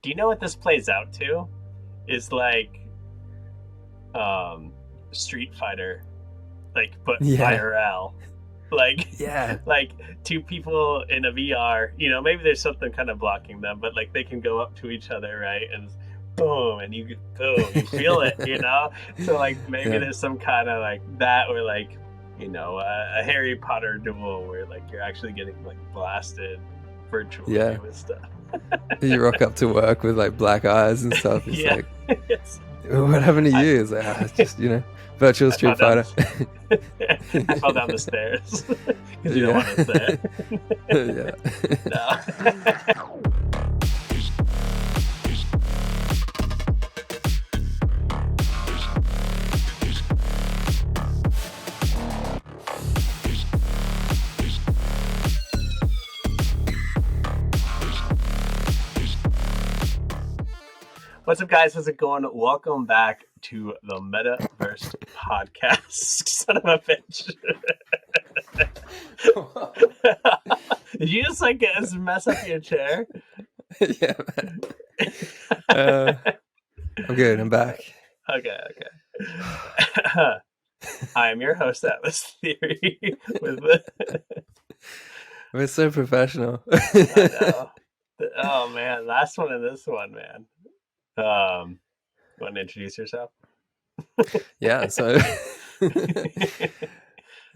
Do you know what this plays out to? Is like um Street Fighter, like but Yeah, IRL. Like yeah, like two people in a VR, maybe there's something kind of blocking them, but like they can go up to each other, right? And boom, and you feel it, So like maybe yeah, there's some kind of like that, or like a Harry Potter duel where like you're actually getting like blasted virtually yeah. with stuff. You rock up to work with like black eyes and stuff. It's Yeah. like, It's, what happened to I you? It's like, it's just, virtual I fell Street down Fighter. the I fell down the stairs because you don't Yeah. want to say Yeah. it. No. What's up, guys? How's it going? Welcome back to the Metaverse podcast. Son of a bitch. Did you just like mess up your chair? Yeah, man. I'm good. I'm back. Okay. I am your host, Atlas Theory. We're so professional. I know. Oh man, last one and this one, man. You want to introduce yourself? Yeah. So,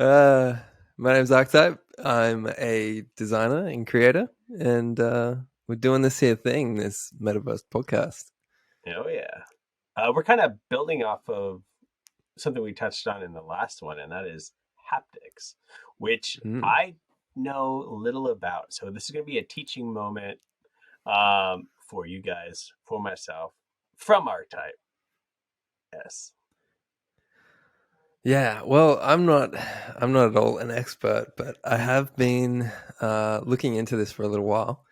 uh, my name's Archetype. I'm a designer and creator, and we're doing this here thing, this Metaverse podcast. Oh yeah. We're kind of building off of something we touched on in the last one, and that is haptics, which Mm. I know little about. So this is going to be a teaching moment for you guys, for myself, from Archetype. Yes. Yeah, well, I'm not at all an expert, but I have been looking into this for a little while,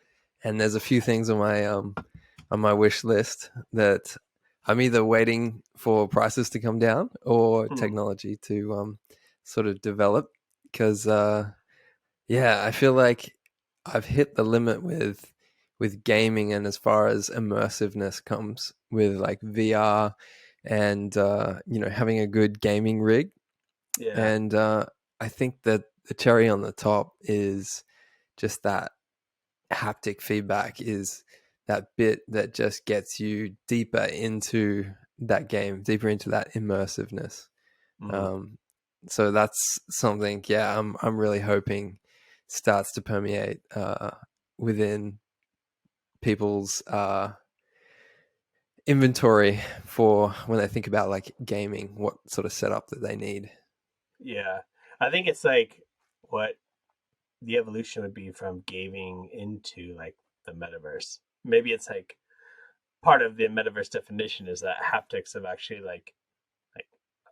and there's a few things on my wish list that I'm either waiting for prices to come down or Hmm. technology to sort of develop. Because yeah, I feel like I've hit the limit with gaming, and as far as immersiveness comes with like VR and having a good gaming rig. Yeah. And I think that the cherry on the top is just that haptic feedback is that bit that just gets you deeper into that game, deeper into that immersiveness. Hmm. Um, so that's something, yeah, I'm really hoping starts to permeate within people's inventory for when they think about like gaming, what sort of setup that they need. Yeah. I think it's like what the evolution would be from gaming into like the metaverse. Maybe it's like part of the metaverse definition is that haptics of actually like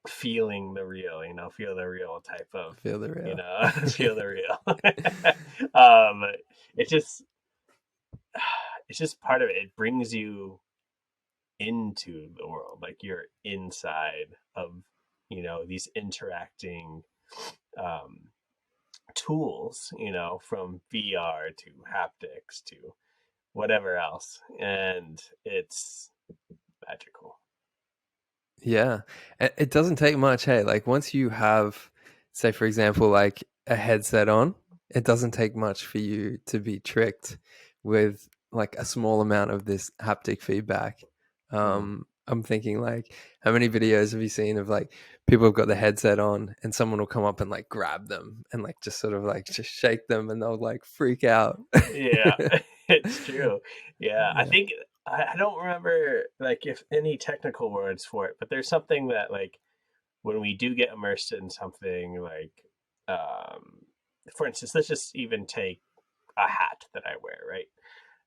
feeling the real, feel the real type of, Feel the real. feel the real. um, it just it's just part of it. It brings you into the world, like you're inside of these interacting um, tools, from VR to haptics to whatever else, and it's magical. Yeah. It doesn't take much, hey. Like once you have, say for example, like a headset on, it doesn't take much for you to be tricked with like a small amount of this haptic feedback. Mm. I'm thinking like, how many videos have you seen of like people have got the headset on and someone will come up and like grab them and like just sort of like just shake them and they'll like freak out. Yeah, it's true. Yeah, I Yeah. think I don't remember like if any technical words for it, but there's something that like when we do get immersed in something like, um, for instance, let's just even take a hat that I wear, right?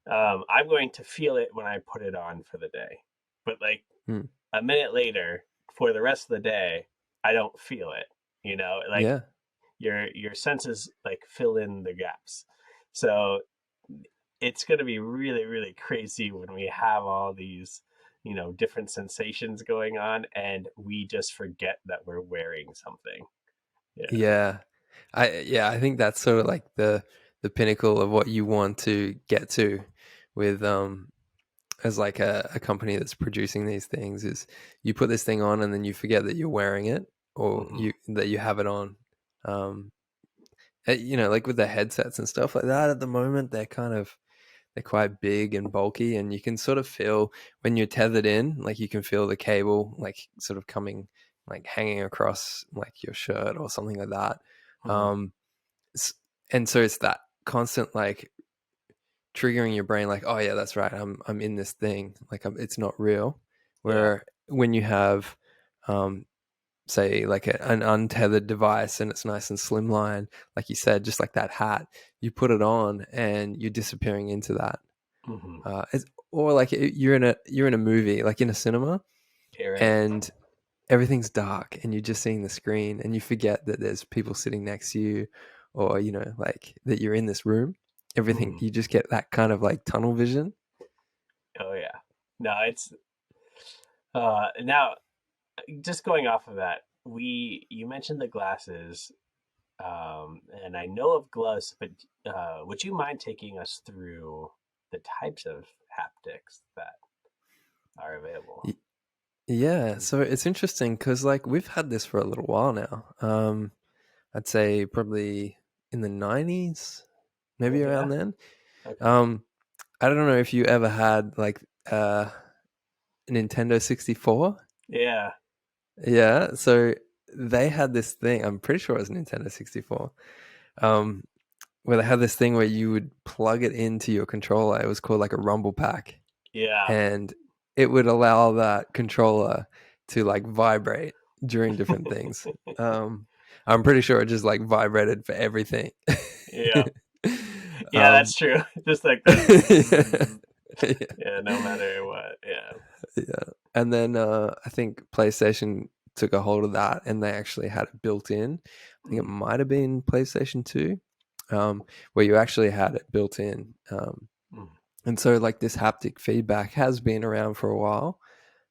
I'm going to feel it when I put it on for the day, but like Hmm. a minute later, for the rest of the day, I don't feel it. Like Yeah. your senses like fill in the gaps. So it's going to be really really crazy when we have all these different sensations going on and we just forget that we're wearing something. Yeah. Yeah. I think that's sort of like the pinnacle of what you want to get to with as like a company that's producing these things is you put this thing on and then you forget that you're wearing it or Hmm. you that you have it on. Um, like with the headsets and stuff like that at the moment, they're quite big and bulky, and you can sort of feel when you're tethered in, like you can feel the cable like sort of coming, like hanging across like your shirt or something like that. Hmm. Um, and so it's that constant like triggering your brain, like, oh yeah, that's right, I'm in this thing, like it's not real. Yeah. Where when you have, um, say like an untethered device and it's nice and slimline, like you said, just like that hat, you put it on and you're disappearing into that. Hmm. Or like you're in a movie, like in a cinema, Okay, right. and everything's dark and you're just seeing the screen and you forget that there's people sitting next to you, or like that you're in this room. Everything, Hmm. you just get that kind of like tunnel vision. Oh yeah. No, it's now just going off of that. We You mentioned the glasses, and I know of gloves, but would you mind taking us through the types of haptics that are available? Yeah, so it's interesting because like we've had this for a little while now. I'd say probably in the 90s, maybe Oh around yeah. then. Okay. um I don't know if you ever had like Nintendo 64. Yeah. Yeah, so they had this thing, I'm pretty sure it was Nintendo 64, um where they had this thing where you would plug it into your controller. It was called like a rumble pack, Yeah. and it would allow that controller to like vibrate during different things. um I'm pretty sure it just like vibrated for everything. Yeah. Yeah, um that's true. Just like that. yeah, Yeah, no matter what. Yeah. yeah. And then I think PlayStation took a hold of that and they actually had it built in. I think it Mm. might have been PlayStation 2, where you actually had it built in. Mm. And so, like, this haptic feedback has been around for a while.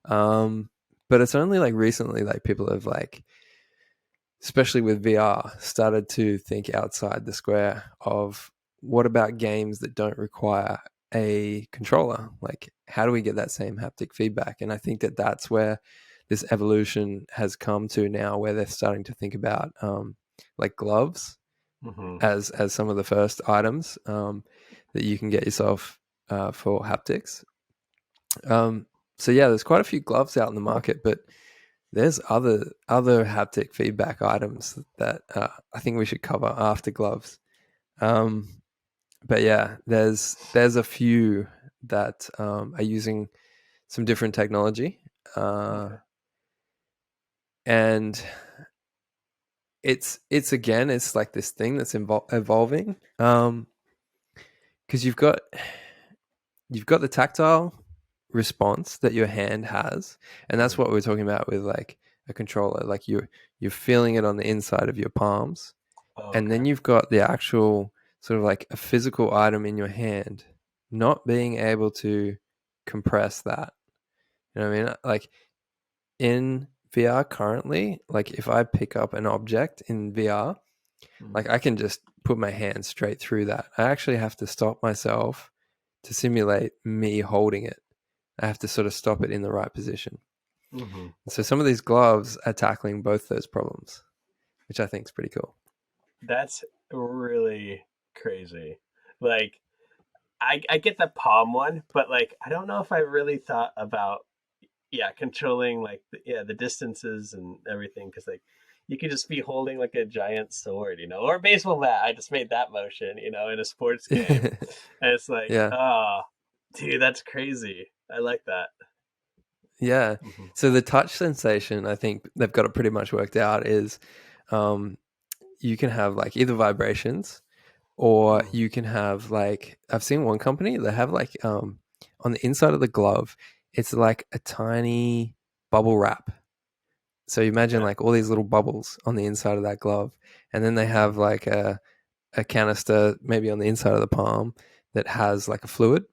Um, but it's only like recently, like, people have, like, especially with VR, started to think outside the square of what about games that don't require a controller? Like, how do we get that same haptic feedback? And I think that that's where this evolution has come to now, where they're starting to think about like gloves Hmm. as some of the first items that you can get yourself for haptics. Um, so yeah, there's quite a few gloves out in the market, but there's other haptic feedback items that I think we should cover after gloves. Um, but yeah, there's a few that are using some different technology, Okay. and it's again it's like this thing that's evolving, because you've got the tactile response that your hand has, and that's Mm. what we're talking about with like a controller. Like you're feeling it on the inside of your palms, and Okay. then you've got the actual sort of like a physical item in your hand, not being able to compress that. You know what I mean? Like in VR currently, like if I pick up an object in VR, like Mm. I can just put my hand straight through that. I actually have to stop myself to simulate me holding it. I have to sort of stop it in the right position. Hmm. So some of these gloves are tackling both those problems, which I think is pretty cool. That's really crazy. Like, I get the palm one, but like I don't know if I really thought about, yeah, controlling like yeah, the distances and everything, because like you could just be holding like a giant sword, or a baseball bat. I just made that motion, in a sports game, and it's like, Yeah. oh, dude, that's crazy. I like that. Yeah. Hmm. So the touch sensation, I think they've got it pretty much worked out, is um, you can have like either vibrations, or Mm. you can have like, I've seen one company that have like on the inside of the glove, it's like a tiny bubble wrap. So you imagine Okay. like all these little bubbles on the inside of that glove, and then they have Mm. like a canister maybe on the inside of the palm that has like a fluid,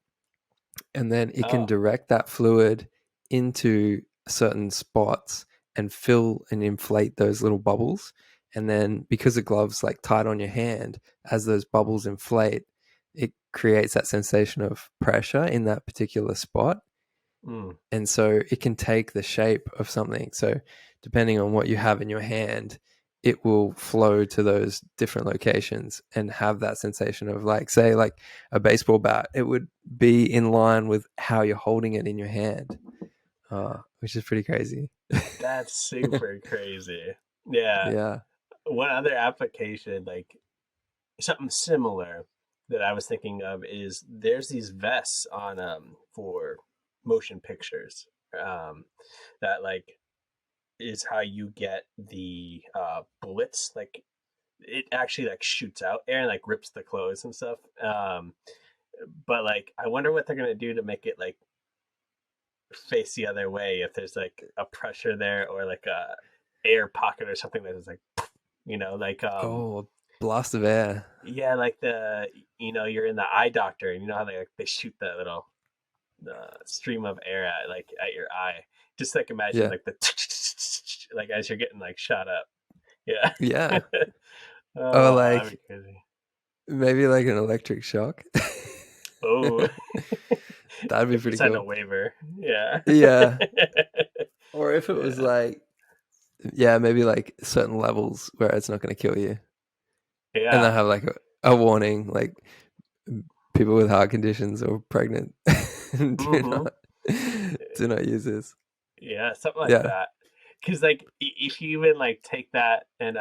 and then it can Oh, direct that fluid into certain spots and fill and inflate those little bubbles. And then because the glove's like tight on your hand, as those bubbles inflate, it creates that sensation of pressure in that particular spot. Mm. And so it can take the shape of something. So depending on what you have in your hand, it will flow to those different locations and have that sensation of, like, say, like a baseball bat, it would be in line with how you're holding it in your hand, which is pretty crazy. That's super crazy. Yeah. Yeah. One other application, like something similar that I was thinking of, is there's these vests on for motion pictures, um that like is how you get the bullets, like it actually like shoots out air and like rips the clothes and stuff. But like I wonder what they're gonna do to make it like face the other way, if there's like a pressure there or like a air pocket or something that is like, like Oh, blast of air. yeah, like you're in the eye doctor and you know how they shoot that little stream of air at like at your eye. Just like imagine Yeah. like the like as you're getting like shot up. Yeah. Yeah. Or Oh, that'd like be crazy. maybe like an electric shock. Oh, That'd be if you pretty sign a cool. waiver, yeah. Yeah. Or if it was Yeah, like, yeah, maybe like certain levels where it's not going to kill you. And they yeah. have like a warning, like people with heart conditions or pregnant, do Hmm. not do not use this. Yeah, something like Yeah. that. Because like if you even like take that and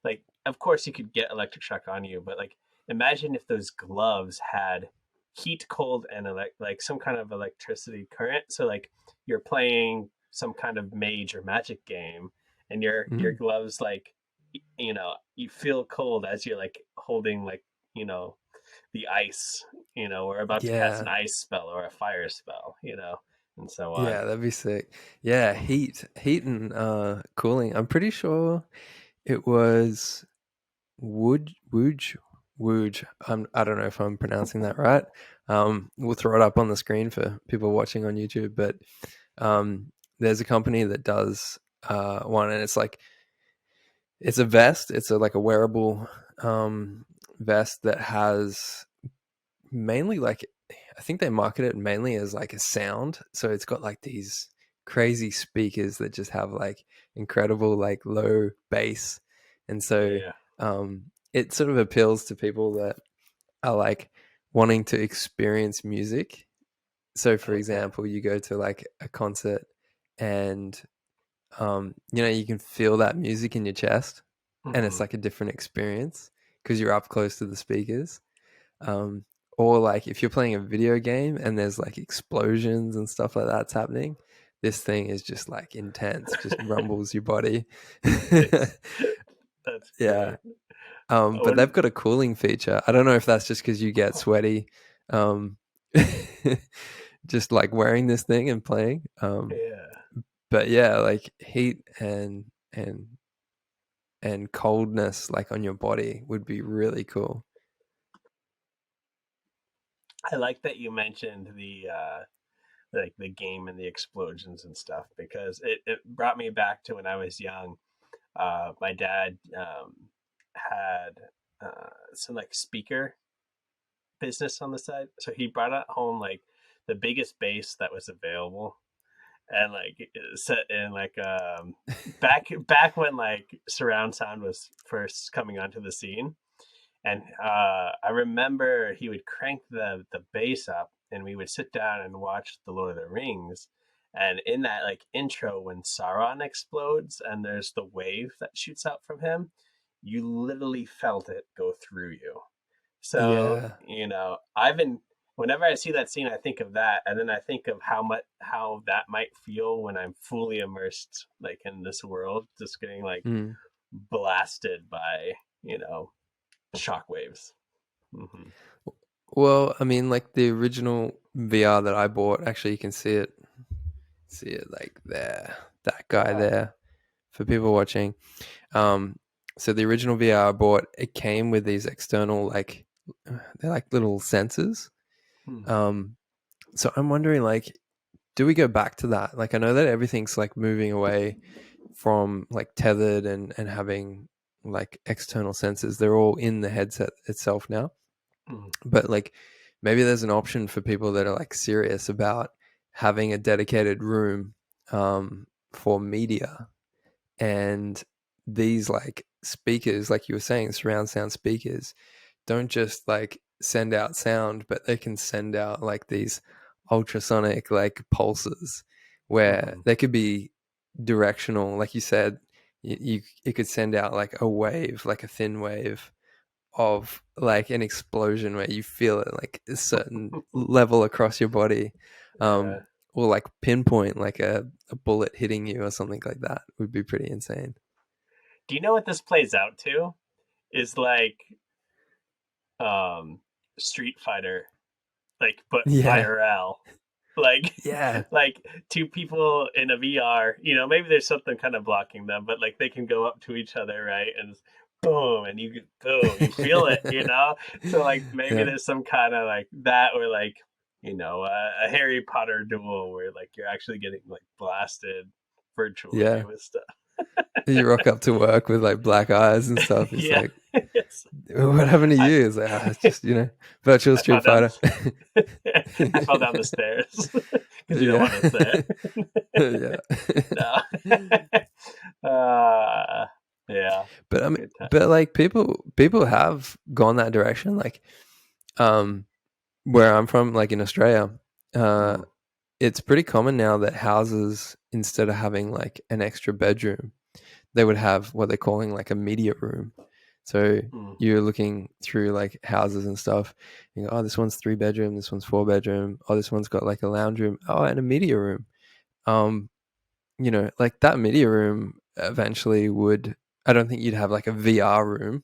like of course you could get electric shock on you, but like imagine if those gloves had heat, cold, and like some kind of electricity current. So like you're playing some kind of mage or magic game, and your Mm. gloves like you feel cold as you're like holding like the ice, or about to cast an Yeah. ice spell or a fire spell, and so on. Yeah, that'd be sick. Yeah, heat and cooling. I'm pretty sure it was Wooj. I don't know if I'm pronouncing that right. We'll throw it up on the screen for people watching on YouTube. But there's a company that does one, and it's like it's a vest. It's like a wearable vest that has mainly like, I think they market it mainly as like a sound. So it's got like these crazy speakers that just have like incredible like low bass, and so Yeah. it sort of appeals to people that are like wanting to experience music. So for Okay. example, you go to like a concert and you can feel that music in your chest, and it's Hmm. like a different experience because you're up close to the speakers. um, or like if you're playing a video game and there's like explosions and stuff like that's happening, this thing is just like intense, just rumbles your body. Nice. That's Yeah. great. I But they've wouldn't. got a cooling feature. I don't know if that's just because you get sweaty, um, just like wearing this thing and playing. Yeah. But yeah, like heat and and coldness like on your body would be really cool. I like that you mentioned the like the game and the explosions and stuff, because it brought me back to when I was young. My dad had some like speaker business on the side, so he brought at home like the biggest bass that was available, and like set in like back when like surround sound was first coming onto the scene. And I remember he would crank the bass up, and we would sit down and watch The Lord of the Rings. And in that like intro, when Sauron explodes and there's the wave that shoots out from him, you literally felt it go through you. So Yeah. I've been whenever I see that scene, I think of that, and then I think of how that might feel when I'm fully immersed like in this world, just getting like Mm. blasted by you know shockwaves. Hmm. Well, I mean, like the original VR that I bought, actually, you can see it like there, that guy Ah. there for people watching. Um, so the original VR I bought, it came with these external, like, they're like little sensors. Hmm. Um, so I'm wondering, like, do we go back to that? Like, I know that everything's like moving away from like tethered and having like external sensors. They're all in the headset itself now. Hmm. But like maybe there's an option for people that are like serious about having a dedicated room for media, and these like speakers, like you were saying, surround sound speakers, don't just like send out sound, but they can send out like these ultrasonic like pulses where Hmm. they could be directional, like you said. You it could send out like a wave, like a thin wave of like an explosion where you feel it like a certain level across your body, Yeah. or like pinpoint like a bullet hitting you or something like that would be pretty insane. Do you know what this plays out to? Is like um Street Fighter, like but Yeah, IRL. Like yeah, like two people in a VR, maybe there's something kind of blocking them, but like they can go up to each other, right? And boom, and you boom, you feel it. So like maybe yeah, there's some kind of like that, or like a Harry Potter duel where like you're actually getting like blasted virtually yeah. with stuff. You rock up to work with like black eyes and stuff. It's Yeah. like, Yes. what happened to I, you? It's like, it's just, virtual I Street fell down Fighter. the I fell down the stairs because you don't Yeah. want to say. Yeah. No. uh, yeah, But I mean, good time. but like people have gone that direction. Like, um, where I'm from, like in Australia, uh, Mm, it's pretty common now that houses, instead of having like an extra bedroom, they would have what they're calling like a media room. So mm, you're looking through like houses and stuff. You go, oh, this one's 3 bedroom, this one's 4 bedroom. Oh, this one's got like a lounge room. Oh, and a media room. Um, like that media room eventually would. I don't think you'd have like a VR room,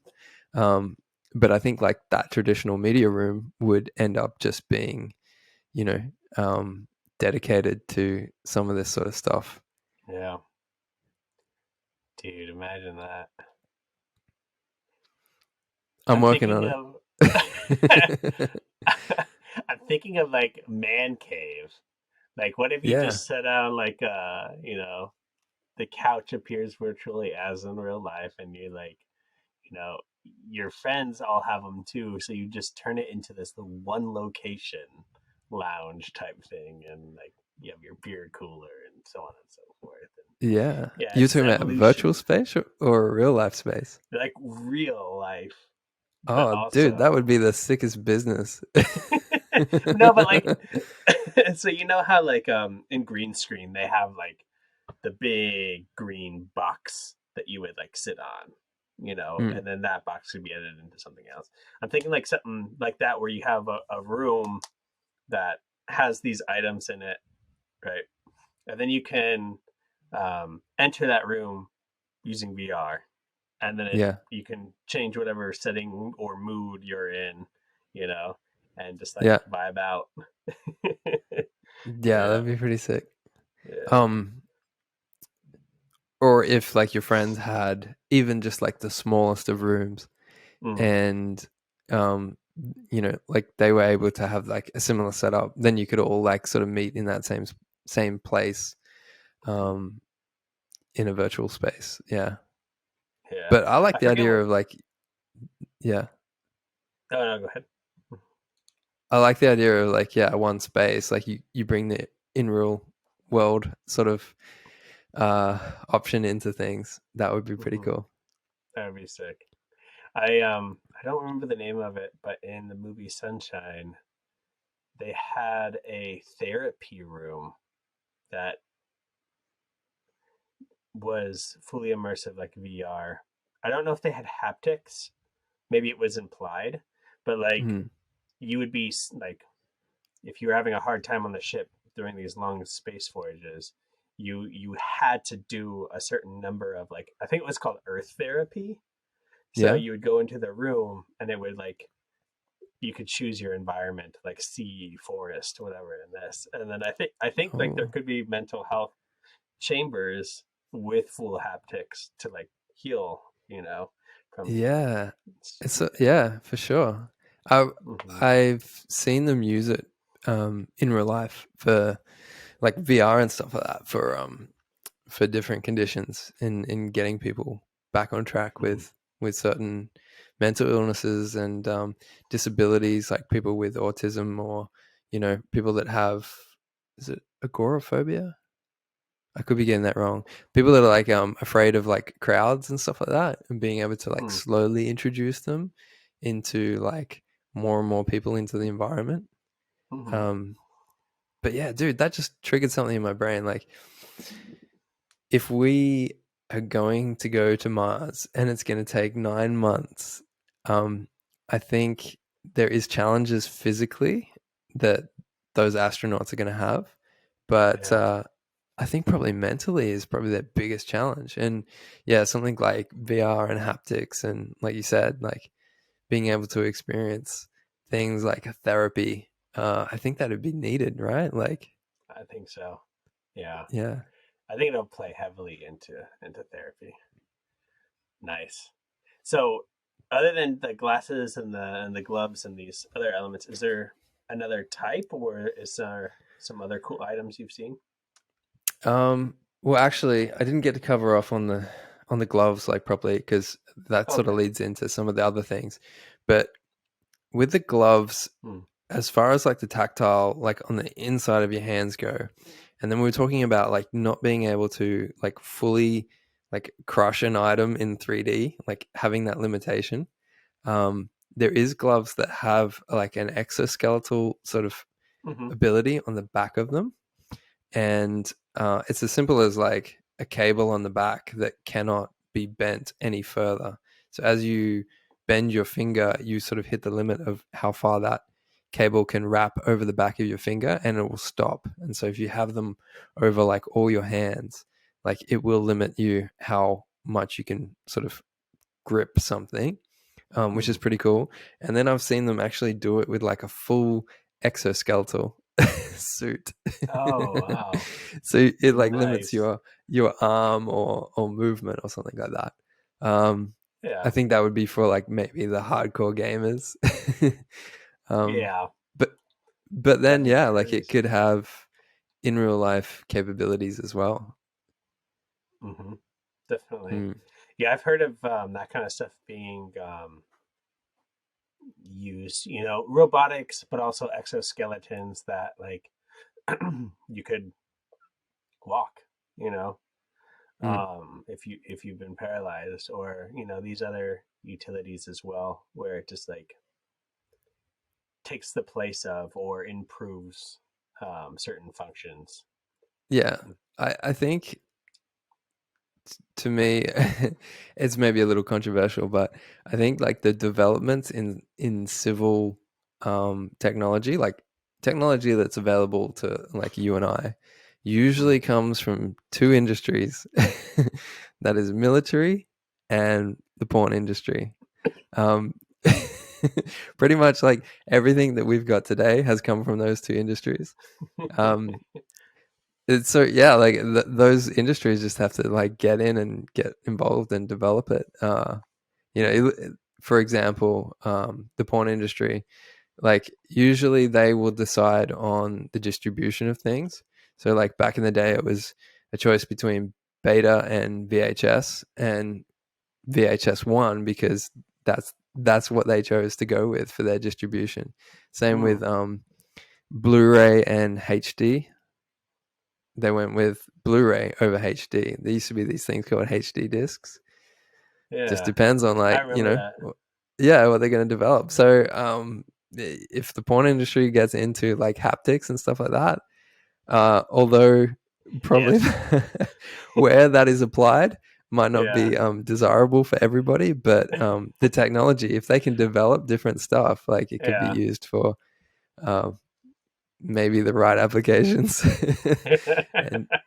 um, but I think like that traditional media room would end up just being, you know, um, dedicated to some of this sort of stuff. yeah, dude, imagine that. I'm I'm working thinking on of, it. I'm thinking of like man cave. Like, what if you Yeah, just sit down like, the couch appears virtually as in real life, and you like, you know, your friends all have them too. So you just turn it into this the one location lounge type thing, and like you have your beer cooler and so on and so forth. And yeah. yeah, You're it's talking about virtual evolution, space or a real life space? like real life, but Oh, dude, that would also be the sickest business. no, but like, so you know how like in green screen they have like the big green box that you would like sit on, Mm, and then that box could be edited into something else. I'm thinking like something like that where you have a room that has these items in it, right? And then you can enter that room using VR, and then yeah, you can change whatever setting or mood you're in, you know, and just like yeah, vibe out. yeah. Yeah, That'd be pretty sick. yeah. Um, or if like your friends had even just like the smallest of rooms, Mm, and um, like they were able to have like a similar setup, then you could all like sort of meet in that same place, um, in a virtual space. Yeah, yeah. but I like I the forget idea what. of like, yeah. Oh no, go ahead. I like the idea of like, yeah, one space. Like you bring the in real world sort of option into things. That would be pretty Hmm. cool. That would be sick. I don't remember the name of it, but in the movie Sunshine, they had a therapy room that was fully immersive, like VR. I don't know if they had haptics. Maybe it was implied, but like Mm, you would be like if you were having a hard time on the ship during these long space voyages, you had to do a certain number of like I think it was called Earth therapy. So yeah. you would go into the room and it would like you could choose your environment like sea, forest, whatever in this. And then I think like there Oh, could be mental health chambers with full haptics to like heal, from yeah. Yeah, for sure. I mhm. I've seen them use it in real life for like VR and stuff like that for different conditions in getting people back on track Mhm. with certain mental illnesses and disabilities, like people with autism or people that have is it agoraphobia? I could be getting that wrong. People that are like afraid of like crowds and stuff like that, and being able to like Hmm. slowly introduce them into like more and more people into the environment. Hmm. Um, but yeah, dude, that just triggered something in my brain. Like, if we are going to go to Mars and it's going to take 9 months, um, I think there is challenges physically that those astronauts are going to have, but Yeah. I think probably mentally is probably their biggest challenge. And yeah, something like VR and haptics, and like you said, like being able to experience things like a therapy. I think that would be needed, right? Like, I think so. Yeah. yeah. I think it'll play heavily into therapy. Nice. So, other than the glasses and the gloves and these other elements, is there another type, or is there some other cool items you've seen? Well, actually, I didn't get to cover off on the gloves like properly because that sort of Okay. leads into some of the other things. But with the gloves, Hmm. as far as like the tactile, like on the inside of your hands go, and then we were talking about like not being able to like fully like crush an item in 3D, like having that limitation. Um, there is gloves that have like an exoskeletal sort of Hmm. ability on the back of them, and it's as simple as like a cable on the back that cannot be bent any further. So as you bend your finger, you sort of hit the limit of how far that cable can wrap over the back of your finger, and it will stop. And so if you have them over like all your hands, like it will limit you how much you can sort of grip something, which is Hmm. pretty cool. And then I've seen them actually do it with like a full exoskeletal suit. Oh, wow. So it like limits Nice. your arm or movement or something like that. Um, I Yeah. think that would be for like maybe the hardcore gamers. um, Yeah. but then That'd be yeah, like it could crazy. have in real life capabilities as well. Hmm. Definitely. Mm. Yeah, I've heard of that kind of stuff being used, robotics, but also exoskeletons that like you could walk, you know, Mm. if you've been paralyzed, or these other utilities as well, where it just like takes the place of or improves certain functions. Yeah, I think to me, it's maybe a little controversial, but I think like the developments in civil technology, like technology that's available to like you and I, usually Mhm. comes from two industries, that is military and the porn industry. Um, pretty much like everything that we've got today has come from those two industries. Um, it's so yeah, like those industries just have to like get in and get involved and develop it. You know, for example, the porn industry, like usually they will decide on the distribution of things. So like back in the day, it was a choice between beta and VHS, and VHS won because that's what they chose to go with for their distribution. Same Hmm. with Blu-ray and HD. They went with Blu-ray over HD. There used to be these things called HD discs. Just Yeah, depends on I like, remember that. yeah, what they're going to develop. So, if the porn industry gets into like haptics and stuff like that, although probably If where that is applied might not yeah, be desirable for everybody, but the technology, if they can develop different stuff, like it could be yeah. used for um, maybe the right applications,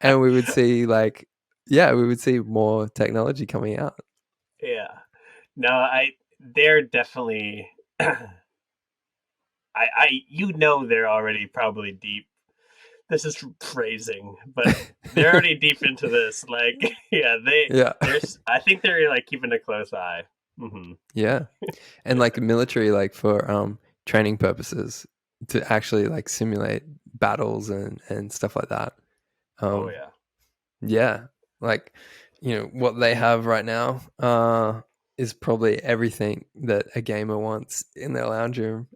and we would see like yeah, we would see more technology coming out. Yeah. No, they're definitely they're already probably deep. This is phrasing, but they're already deep into this. Like, yeah, Yeah, I think they're like keeping a close eye. Hmm. yeah, and like military, like for training purposes, to actually like simulate battles and stuff like that. Oh Um, yeah. yeah, like what they have right now is probably everything that a gamer wants in their lounge room.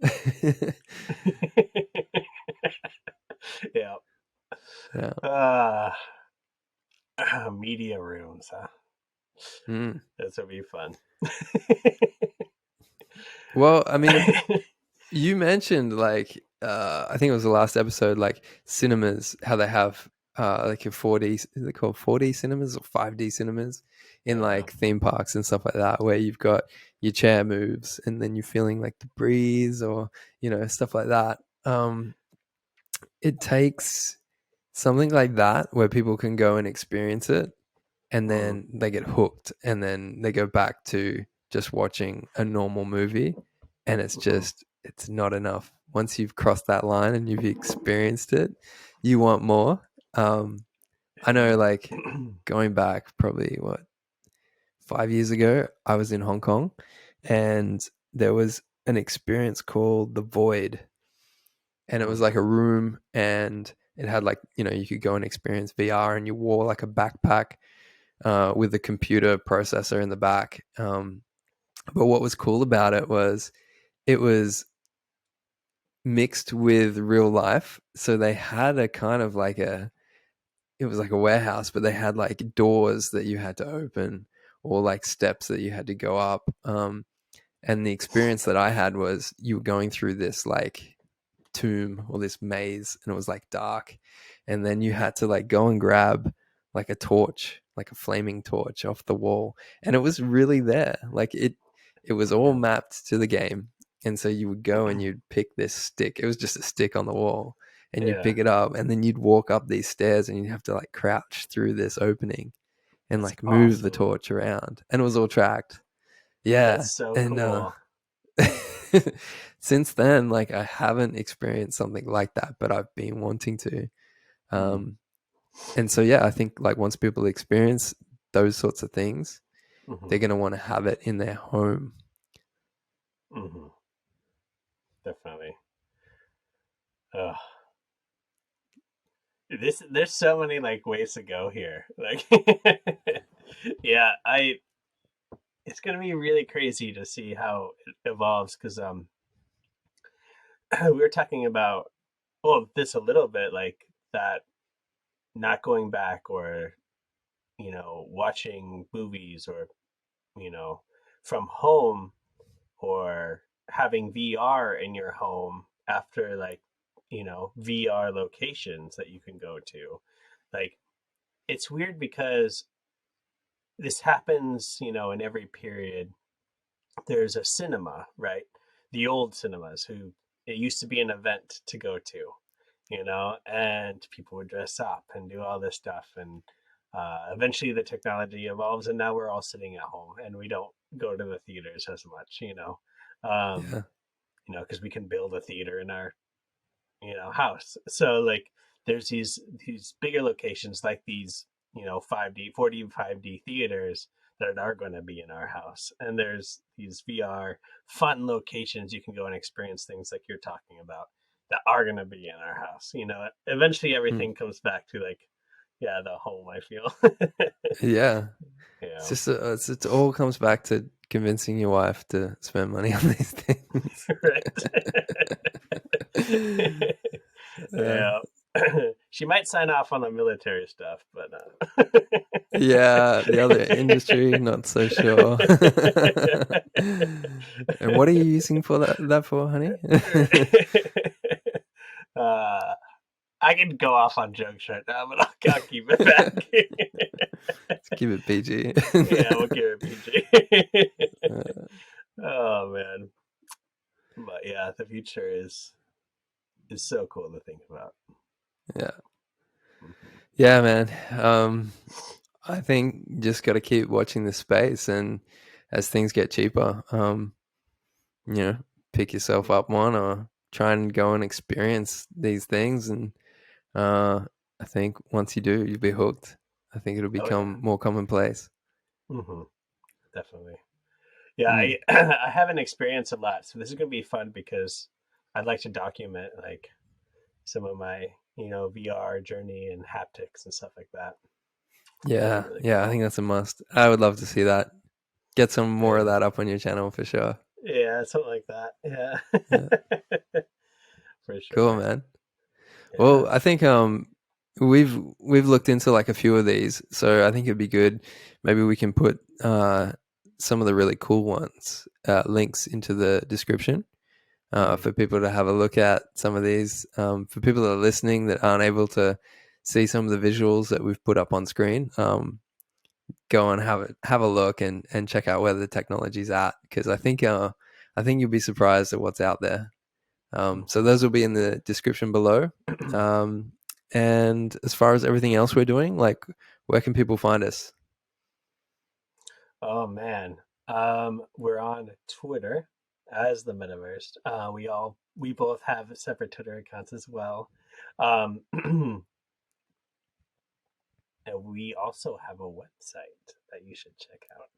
Yeah. Yeah. Uh, media rooms, huh? Mm. This would be fun. Well, I mean, you mentioned like I think it was the last episode, like cinemas, how they have like a 4D, is it called 4D cinemas or 5D cinemas in Yeah. like theme parks and stuff like that, where you've got your chair moves and then you're feeling like the breeze or stuff like that. It takes something like that where people can go and experience it and Mm, then they get hooked and then they go back to just watching a normal movie and mhm. it's not enough. Once you've crossed that line and you've experienced it, you want more. I know, like, Yeah. going back probably 5 years ago, I was in Hong Kong and there was an experience called The Void, and it was like Mhm. a room and it had, like, you could go and experience VR and you wore like a backpack with a computer processor in the back. But what was cool about it was mixed with real life. So they had a kind of like it was like a warehouse, but they had like doors that you had to open or like steps that you had to go up. And the experience that I had was you were going through this like tomb or this maze and it was like dark, and then you had to like go and grab like a torch, like a flaming torch off the wall, and it was really there, like it was all Yeah. mapped to the game. And so you would go and you'd pick this stick, it was just a stick on the wall, and you'd Yeah. pick it up and then you'd walk up these stairs and you'd have to like crouch through this opening and That's like move the awesome. torch around, and it was all tracked. That's Yeah. so And cool. since then, like, I haven't experienced something like that, but I've been wanting to. Mm, Um, and so, yeah, I think like once people experience those sorts of things, they're mhm, going to want to have it in their home. mhm. Definitely. Ugh. There's so many like ways to go here. Like, yeah, I it's gonna be really crazy to see how it evolves because we were talking about this a little bit, like that not going back or watching movies or you know from home or having VR in your home after like VR locations that you can go to. Like it's weird because this happens, in every period. There's a cinema, right? The old cinemas who it used to be an event to go to, and people would dress up and do all this stuff. And eventually the technology evolves, and now we're all sitting at home and we don't go to the theaters as much, um, Yeah. because we can build a theater in our house. So like there's these bigger locations like these 5D 4D 5D theaters that are going to be in our house, and there's these VR fun locations you can go and experience things like you're talking about that are going to be in our house. Eventually Mm. everything comes back to like the home, I feel. Yeah. It's Yeah. just, it all comes back to convincing your wife to spend money on these things. Right. uh, Yeah. She might sign off on the military stuff, but yeah, the other industry, not so sure. And what are you using for that for, honey? uh, I can go off on jokes right now, but I'll keep it back. Let's keep it PG. Yeah, we'll keep it PG. Uh, Oh man, but yeah, the future is so cool to think about. yeah. Mhm. Yeah, man. I think you just got to keep watching the space, and as things get cheaper, you know, pick yourself up one or try and go and experience these things. And uh, I think once you do, you'll be hooked. I think it'll Oh yeah, become more commonplace. hmm definitely. Yeah, Mm. I haven't experienced a lot, so this is gonna be fun because I'd like to document like some of my VR journey and haptics and stuff like that. That'd be Yeah, really yeah, I cool. think that's a must. I would love to see that. Get some more of Yeah, that up on your channel for sure. yeah, something like that. Yeah, Yeah, for cool, sure. man. Yeah. Well, I think we've looked into like a few of these, so I think it'd be good. Maybe we can put some of the really cool ones links into the description for people to have a look at some of these. For people that are listening that aren't able to see some of the visuals that we've put up on screen, go and have a look and check out where the technology's at, because I think you'll be surprised at what's out there. So those will be in the description below. And as far as everything else we're doing, like, where can people find us? Oh man, we're on Twitter as the Metaverse. We both have separate Twitter accounts as well, um, and we also have a website that you should check out.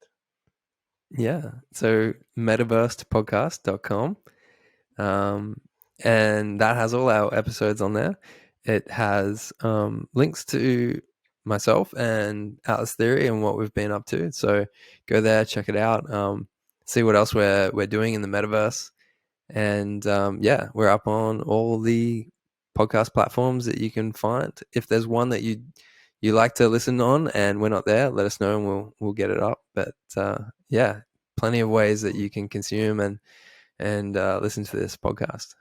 Yeah, so metaversedpodcast.com. And that has all our episodes on there. It has links to myself and Atlas Theory and what we've been up to. So go there, check it out, see what else we're doing in the metaverse. And yeah, we're up on all the podcast platforms that you can find. If there's one that you like to listen on and we're not there, let us know and we'll get it up. But yeah, plenty of ways that you can consume and listen to this podcast.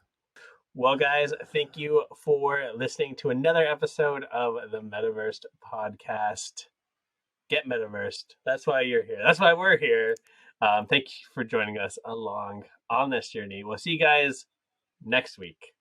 Well, guys, thank you for listening to another episode of the Metaverse podcast. Get Metaversed. That's why you're here. That's why we're here. Thank you for joining us along on this journey. We'll see you guys next week.